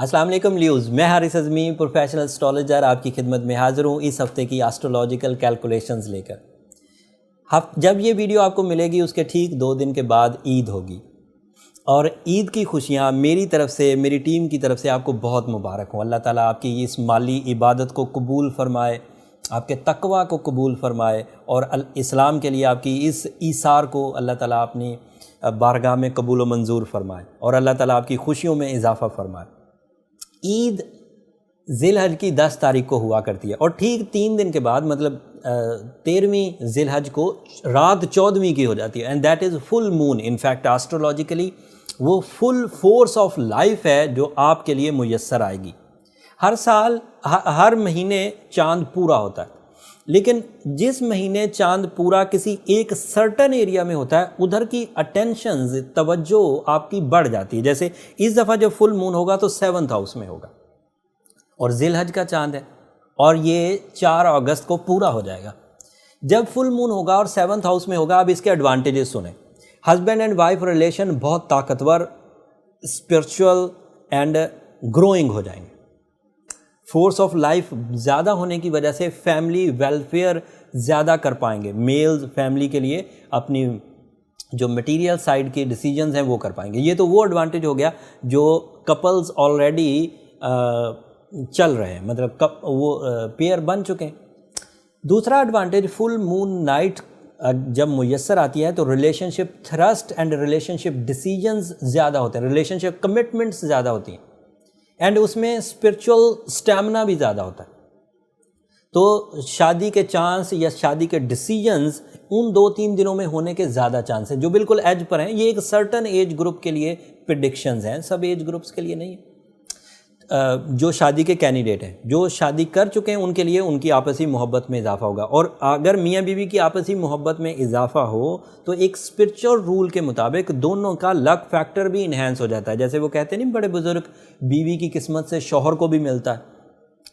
السلام علیکم لیوز، میں حارث اعظمی پروفیشنل اسٹرالوجر آپ کی خدمت میں حاضر ہوں اس ہفتے کی ایسٹرولوجیکل کیلکولیشنز لے کر۔ جب یہ ویڈیو آپ کو ملے گی اس کے ٹھیک 2 دن کے بعد عید ہوگی، اور عید کی خوشیاں میری طرف سے، میری ٹیم کی طرف سے آپ کو بہت مبارک ہوں۔ اللہ تعالیٰ آپ کی اس مالی عبادت کو قبول فرمائے، آپ کے تقوی کو قبول فرمائے، اور اسلام کے لیے آپ کی اس ایثار کو اللہ تعالیٰ اپنی بارگاہ میں قبول و منظور فرمائے، اور اللہ تعالیٰ آپ کی خوشیوں میں اضافہ فرمائے۔ عید ذی الحج کی 10 تاریخ کو ہوا کرتی ہے، اور ٹھیک 3 دن کے بعد مطلب 13ویں ذی الحج کو رات 14ویں کی ہو جاتی ہے، and that is full moon. In fact astrologically وہ فل فورس آف لائف ہے جو آپ کے لیے میسر آئے گی۔ ہر سال ہر مہینے چاند پورا ہوتا ہے، لیکن جس مہینے چاند پورا کسی ایک سرٹن ایریا میں ہوتا ہے ادھر کی اٹینشنز، توجہ آپ کی بڑھ جاتی ہے۔ جیسے اس دفعہ جب فل مون ہوگا تو 7th ہاؤس میں ہوگا، اور ذی الحج کا چاند ہے، اور یہ 4 اگست کو پورا ہو جائے گا۔ جب فل مون ہوگا اور 7th ہاؤس میں ہوگا، اب اس کے ایڈوانٹیجز سنیں۔ ہسبینڈ اینڈ وائف ریلیشن بہت طاقتور، اسپرچول اینڈ گروئنگ ہو جائیں گے۔ فورس آف لائف زیادہ ہونے کی وجہ سے فیملی ویلفیئر زیادہ کر پائیں گے۔ میلز فیملی کے لیے اپنی جو مٹیریل سائڈ کے ڈیسیجنز ہیں وہ کر پائیں گے۔ یہ تو وہ ایڈوانٹیج ہو گیا جو کپلز آلریڈی چل رہے ہیں، مطلب وہ پیئر بن چکے ہیں۔ دوسرا ایڈوانٹیج، فل مون نائٹ جب میسر آتی ہے تو relationship trust and relationship decisions زیادہ ہوتے ہیں، ریلیشن شپ کمٹمنٹس زیادہ ہوتی ہیں، اینڈ اس میں اسپرچول اسٹیمنا بھی زیادہ ہوتا ہے۔ تو شادی کے چانس یا شادی کے ڈیسیجنز ان 2-3 دنوں میں ہونے کے زیادہ چانس ہیں، جو بالکل ایج پر ہیں۔ یہ ایک سرٹن ایج گروپ کے لیے پریڈکشنز ہیں، سب ایج گروپس کے لیے نہیں ہیں۔ جو شادی کے کینڈیڈیٹ ہیں، جو شادی کر چکے ہیں، ان کے لیے ان کی آپسی محبت میں اضافہ ہوگا، اور اگر میاں بیوی کی آپسی محبت میں اضافہ ہو تو ایک اسپرچول رول کے مطابق دونوں کا لک فیکٹر بھی انہینس ہو جاتا ہے۔ جیسے وہ کہتے ہیں نہیں بڑے بزرگ، بیوی کی قسمت سے شوہر کو بھی ملتا ہے۔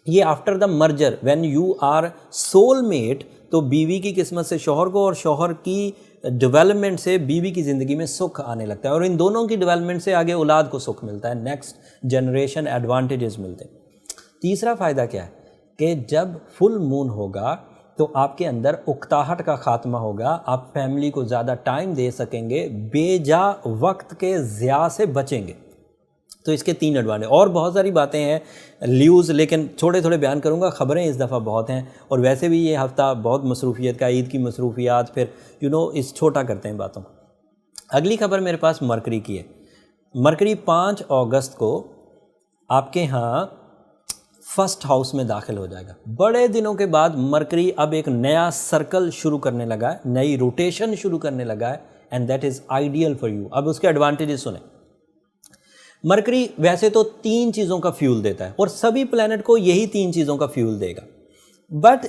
یہ after the merger when you are soulmate, تو بیوی کی قسمت سے شوہر کو، اور شوہر کی ڈیولپمنٹ سے بیوی کی زندگی میں سکھ آنے لگتا ہے، اور ان دونوں کی ڈیولپمنٹ سے آگے اولاد کو سکھ ملتا ہے، نیکسٹ جنریشن ایڈوانٹیجز ملتے ہیں۔ تیسرا فائدہ کیا ہے کہ جب فل مون ہوگا تو آپ کے اندر اکتاہٹ کا خاتمہ ہوگا، آپ فیملی کو زیادہ ٹائم دے سکیں گے، بے جا وقت کے ضیاع سے بچیں گے۔ تو اس کے 3 ایڈوانٹیج، اور بہت ساری باتیں ہیں لیوز، لیکن تھوڑے بیان کروں گا، خبریں اس دفعہ بہت ہیں، اور ویسے بھی یہ ہفتہ بہت مصروفیت کا، عید کی مصروفیات، پھر اس چھوٹا کرتے ہیں باتوں کو۔ اگلی خبر میرے پاس مرکری کی ہے۔ مرکری 5 اگست کو آپ کے ہاں 1st ہاؤس میں داخل ہو جائے گا۔ بڑے دنوں کے بعد مرکری اب ایک نیا سرکل شروع کرنے لگا ہے، نئی روٹیشن شروع کرنے لگا ہے، and that is ideal for you. اب اس کے ایڈوانٹیجز سنیں۔ مرکری ویسے تو 3 چیزوں کا فیول دیتا ہے، اور سبھی پلینٹ کو یہی 3 چیزوں کا فیول دے گا، بٹ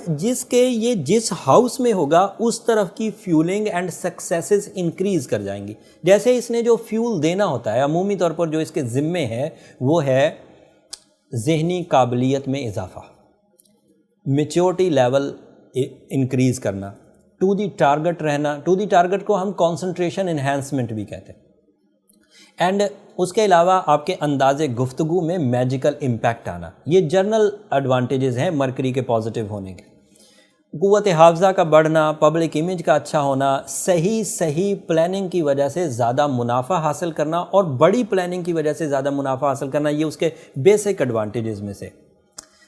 جس ہاؤس میں ہوگا اس طرف کی فیولنگ اینڈ سکسیسز انکریز کر جائیں گی۔ جیسے اس نے جو فیول دینا ہوتا ہے عمومی طور پر جو اس کے ذمے ہے وہ ہے ذہنی قابلیت میں اضافہ، میچورٹی لیول انکریز کرنا، ٹو دی ٹارگٹ رہنا۔ ٹو دی ٹارگٹ کو ہم کنسنٹریشن انہینسمنٹ بھی کہتے ہیں، اینڈ اس کے علاوہ آپ کے انداز گفتگو میں میجیکل امپیکٹ آنا۔ یہ جنرل ایڈوانٹیجز ہیں مرکری کے پازیٹیو ہونے کے۔ قوت حافظہ کا بڑھنا، پبلک امیج کا اچھا ہونا، صحیح پلاننگ کی وجہ سے زیادہ منافع حاصل کرنا، اور بڑی پلاننگ کی وجہ سے زیادہ منافع حاصل کرنا، یہ اس کے بیسک ایڈوانٹیجز میں سے۔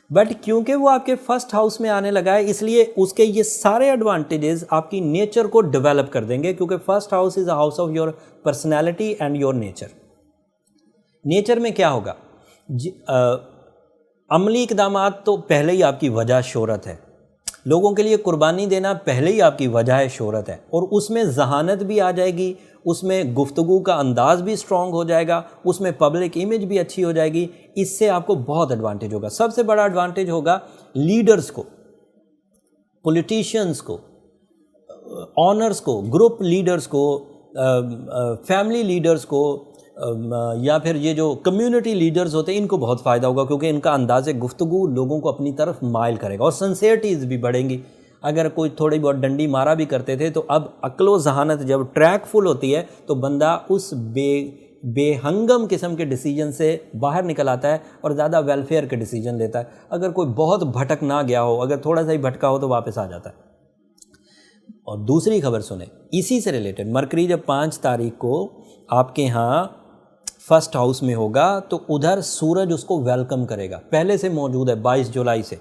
بٹ کیونکہ وہ آپ کے 1st ہاؤس میں آنے لگا ہے، اس لیے اس کے یہ سارے ایڈوانٹیجز آپ کی نیچر کو ڈیولپ کر دیں گے، کیونکہ 1st house is a house of your personality and your nature. Nature میں کیا ہوگا؟ عملی اقدامات تو پہلے ہی آپ کی وجہ شہرت ہے، لوگوں کے لیے قربانی دینا پہلے ہی آپ کی وجہ شہرت ہے، اور اس میں ذہانت بھی آ جائے گی، اس میں گفتگو کا انداز بھی سٹرونگ ہو جائے گا، اس میں پبلک امیج بھی اچھی ہو جائے گی۔ اس سے آپ کو بہت ایڈوانٹیج ہوگا۔ سب سے بڑا ایڈوانٹیج ہوگا لیڈرز کو، پولیٹیشینز کو، آنرز کو، گروپ لیڈرز کو، فیملی لیڈرز کو، یا پھر یہ جو کمیونٹی لیڈرز ہوتے ہیں ان کو بہت فائدہ ہوگا، کیونکہ ان کا انداز گفتگو لوگوں کو اپنی طرف مائل کرے گا، اور سنسیئرٹیز بھی بڑھیں گی۔ اگر کوئی تھوڑی بہت ڈنڈی مارا بھی کرتے تھے تو اب عقل و ذہانت جب ٹریک فل ہوتی ہے تو بندہ اس بے ہنگم قسم کے ڈیسیجن سے باہر نکل آتا ہے اور زیادہ ویلفیئر کے ڈیسیجن لیتا ہے. اگر کوئی بہت بھٹک نہ گیا ہو, اگر تھوڑا سا ہی بھٹکا ہو تو واپس آ جاتا ہے. اور دوسری خبر سنیں اسی سے ریلیٹڈ, مرکری جب 5 تاریخ کو آپ کے ہاں فرسٹ ہاؤس میں ہوگا تو ادھر سورج اس کو ویلکم کرے گا, پہلے سے موجود ہے 22 جولائی سے.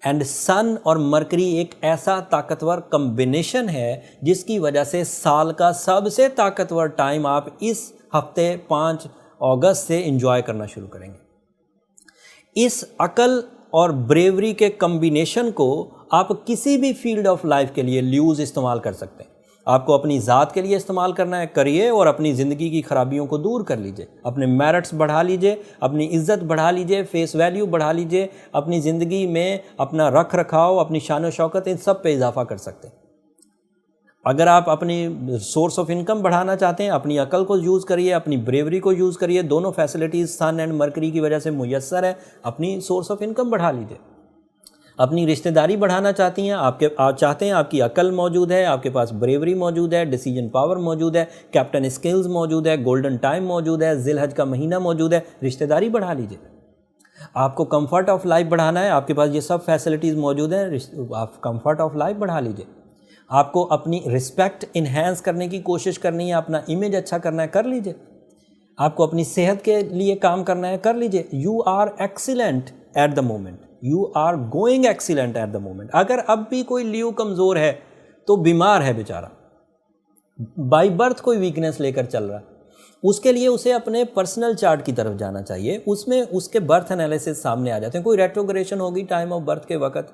اینڈ سن اور مرکری ایک ایسا طاقتور کمبینیشن ہے جس کی وجہ سے سال کا سب سے طاقتور ٹائم آپ اس ہفتے 5 اگست سے انجوائے کرنا شروع کریں گے. اس عقل اور بریوری کے کمبینیشن کو آپ کسی بھی فیلڈ آف لائف کے لیے لیوز استعمال کر سکتے ہیں. آپ کو اپنی ذات کے لیے استعمال کرنا ہے, کریے, اور اپنی زندگی کی خرابیوں کو دور کر لیجئے, اپنے میرٹس بڑھا لیجئے, اپنی عزت بڑھا لیجئے, فیس ویلیو بڑھا لیجئے, اپنی زندگی میں اپنا رکھ رکھاؤ, اپنی شان و شوکت, ان سب پہ اضافہ کر سکتے ہیں. اگر آپ اپنی سورس آف انکم بڑھانا چاہتے ہیں, اپنی عقل کو یوز کریے, اپنی بریوری کو یوز کریے, دونوں فیسلٹیز سن اینڈ مرکری کی وجہ سے میسر ہے, اپنی سورس آف انکم بڑھا لیجئے. اپنی رشتہ داری بڑھانا چاہتی ہیں, آپ چاہتے ہیں, آپ کی عقل موجود ہے, آپ کے پاس بریوری موجود ہے, ڈیسیجن پاور موجود ہے, کیپٹن اسکلز موجود ہے, گولڈن ٹائم موجود ہے, ذی الحج کا مہینہ موجود ہے, رشتہ داری بڑھا لیجئے. آپ کو کمفرٹ آف لائف بڑھانا ہے, آپ کے پاس یہ سب فیسلٹیز موجود ہیں, آپ کمفرٹ آف لائف بڑھا لیجئے. آپ کو اپنی رسپیکٹ انہینس کرنے کی کوشش کرنی ہے, اپنا امیج اچھا کرنا ہے, کر لیجئے. آپ کو اپنی صحت کے لیے کام کرنا ہے, کر لیجئے. You are excellent at the moment, you are going excellent at the moment. اگر اب بھی کوئی لیو کمزور ہے تو بیمار ہے بیچارہ, بائی برتھ کوئی ویکنس لے کر چل رہا ہے, اس کے لیے اسے اپنے پرسنل چارٹ کی طرف جانا چاہیے. اس میں اس کے برتھ انالیسس سامنے آ جاتے ہیں. کوئی ریٹروگریشن ہوگی ٹائم آف برتھ کے وقت,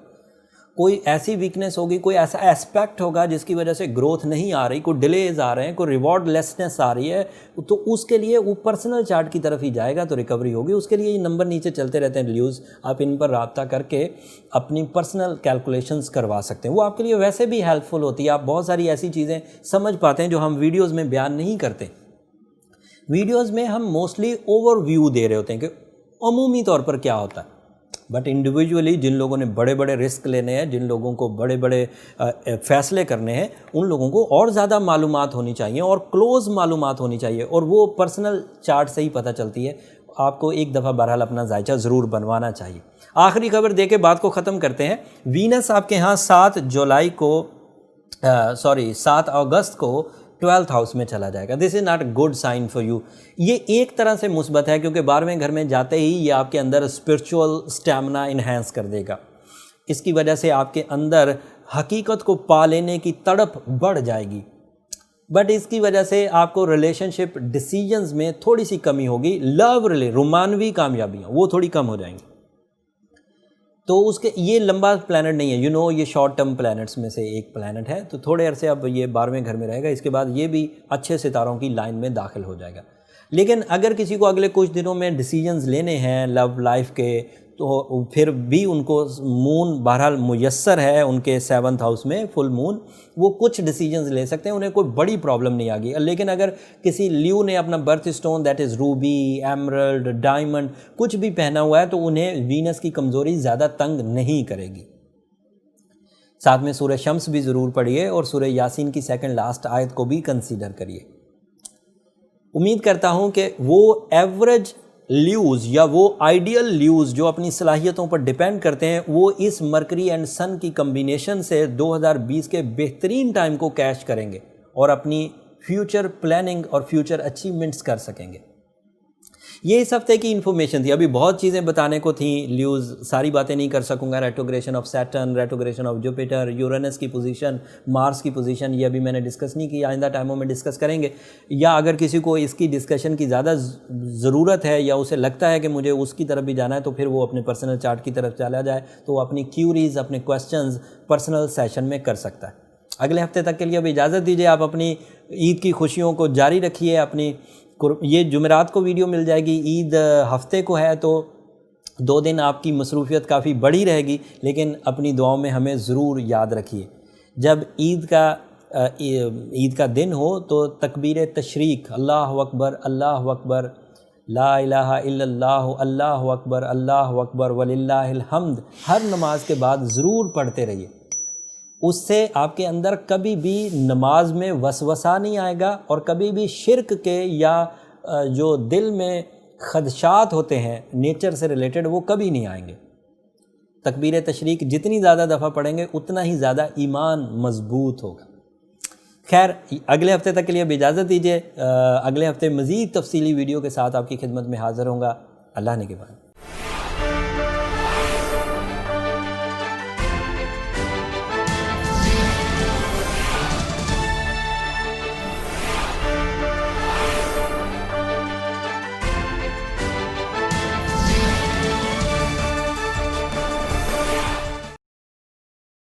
کوئی ایسی ویکنس ہوگی, کوئی ایسا ایسپیکٹ ہوگا جس کی وجہ سے گروتھ نہیں آ رہی, کوئی ڈیلیز آ رہے ہیں, کوئی ریوارڈ لیسنس آ رہی ہے, تو اس کے لیے وہ پرسنل چارٹ کی طرف ہی جائے گا تو ریکوری ہوگی. اس کے لیے یہ نمبر نیچے چلتے رہتے ہیں لیوز, آپ ان پر رابطہ کر کے اپنی پرسنل کیلکولیشنز کروا سکتے ہیں. وہ آپ کے لیے ویسے بھی ہیلپ فل ہوتی ہے, آپ بہت ساری ایسی چیزیں سمجھ پاتے ہیں جو ہم ویڈیوز میں بیان نہیں کرتے. ویڈیوز میں ہم موسٹلی اوور ویو دے رہے ہوتے ہیں کہ عمومی طور پر کیا ہوتا ہے, بٹ انڈیویجولی جن لوگوں نے بڑے بڑے رسک لینے ہیں, جن لوگوں کو بڑے بڑے فیصلے کرنے ہیں, ان لوگوں کو اور زیادہ معلومات ہونی چاہیے اور کلوز معلومات ہونی چاہیے, اور وہ پرسنل چارٹ سے ہی پتہ چلتی ہے. آپ کو ایک دفعہ بہرحال اپنا ذائچہ ضرور بنوانا چاہیے. آخری خبر دے کے بات کو ختم کرتے ہیں. وینس آپ کے ہاں 7 اگست کو 12th ہاؤس میں چلا جائے گا. This is not a good sign for you. یہ ایک طرح سے مثبت ہے کیونکہ 12ویں گھر میں جاتے ہی یہ آپ کے اندر اسپرچول اسٹیمنا انہینس کر دے گا. اس کی وجہ سے آپ کے اندر حقیقت کو پا لینے کی تڑپ بڑھ جائے گی, بٹ اس کی وجہ سے آپ کو ریلیشن شپ ڈیسیجنز میں تھوڑی سی کمی ہوگی. رومانوی کامیابیاں وہ تھوڑی کم ہو جائیں گی. تو اس کے یہ لمبا پلانٹ نہیں ہے, یہ شارٹ ٹرم پلانٹس میں سے ایک پلانٹ ہے, تو تھوڑے عرصے اب یہ 12ویں گھر میں رہے گا. اس کے بعد یہ بھی اچھے ستاروں کی لائن میں داخل ہو جائے گا. لیکن اگر کسی کو اگلے کچھ دنوں میں ڈیسیجنز لینے ہیں لو لائف کے, تو پھر بھی ان کو مون بہرحال میسر ہے ان کے 7th ہاؤس میں فل مون, وہ کچھ ڈیسیجنز لے سکتے ہیں, انہیں کوئی بڑی پرابلم نہیں آ گی. لیکن اگر کسی لیو نے اپنا birth stone that is Ruby, emerald, diamond کچھ بھی پہنا ہوا ہے تو انہیں وینس کی کمزوری زیادہ تنگ نہیں کرے گی. ساتھ میں سورہ شمس بھی ضرور پڑھیے اور سورہ یاسین کی 2nd لاسٹ آیت کو بھی کنسیڈر کریے. امید کرتا ہوں کہ وہ ایوریج لیوز یا وہ آئیڈیل لیوز جو اپنی صلاحیتوں پر ڈیپینڈ کرتے ہیں, وہ اس مرکری اینڈ سن کی کمبینیشن سے 2020 کے بہترین ٹائم کو کیش کریں گے اور اپنی فیوچر پلاننگ اور فیوچر اچیومنٹس کر سکیں گے. یہ اس ہفتے کی انفارمیشن تھی. ابھی بہت چیزیں بتانے کو تھیں, لیوز ساری باتیں نہیں کر سکوں گا. ریٹروگریشن آف سیٹرن, ریٹروگریشن آف جوپیٹر, یورینس کی پوزیشن, مارس کی پوزیشن, یہ ابھی میں نے ڈسکس نہیں کی, آئندہ ٹائموں میں ڈسکس کریں گے. یا اگر کسی کو اس کی ڈسکشن کی زیادہ ضرورت ہے یا اسے لگتا ہے کہ مجھے اس کی طرف بھی جانا ہے, تو پھر وہ اپنے پرسنل چارٹ کی طرف چلا جائے, تو وہ اپنی کیوریز, اپنے کویسچنز پرسنل سیشن میں کر سکتا ہے. اگلے ہفتے تک کے لیے اب اجازت دیجیے. آپ اپنی عید کی خوشیوں کو جاری رکھیے. اپنی یہ جمعرات کو ویڈیو مل جائے گی, عید ہفتے کو ہے تو 2 دن آپ کی مصروفیت کافی بڑی رہے گی, لیکن اپنی دعاؤں میں ہمیں ضرور یاد رکھیے. جب عید کا دن ہو تو تکبیر تشریق, اللہ اکبر اللہ اکبر, لا الہ الا اللہ, اللہ اکبر اللہ اکبر وللہ الحمد ہر نماز کے بعد ضرور پڑھتے رہیے. اس سے آپ کے اندر کبھی بھی نماز میں وسوسہ نہیں آئے گا اور کبھی بھی شرک کے یا جو دل میں خدشات ہوتے ہیں نیچر سے ریلیٹڈ وہ کبھی نہیں آئیں گے۔ تکبیر تشریق جتنی زیادہ دفعہ پڑھیں گے اتنا ہی زیادہ ایمان مضبوط ہوگا۔ خیر، اگلے ہفتے تک کے لیے اب اجازت دیجیے، اگلے ہفتے مزید تفصیلی ویڈیو کے ساتھ آپ کی خدمت میں حاضر ہوں گا۔ اللہ نے کے بعد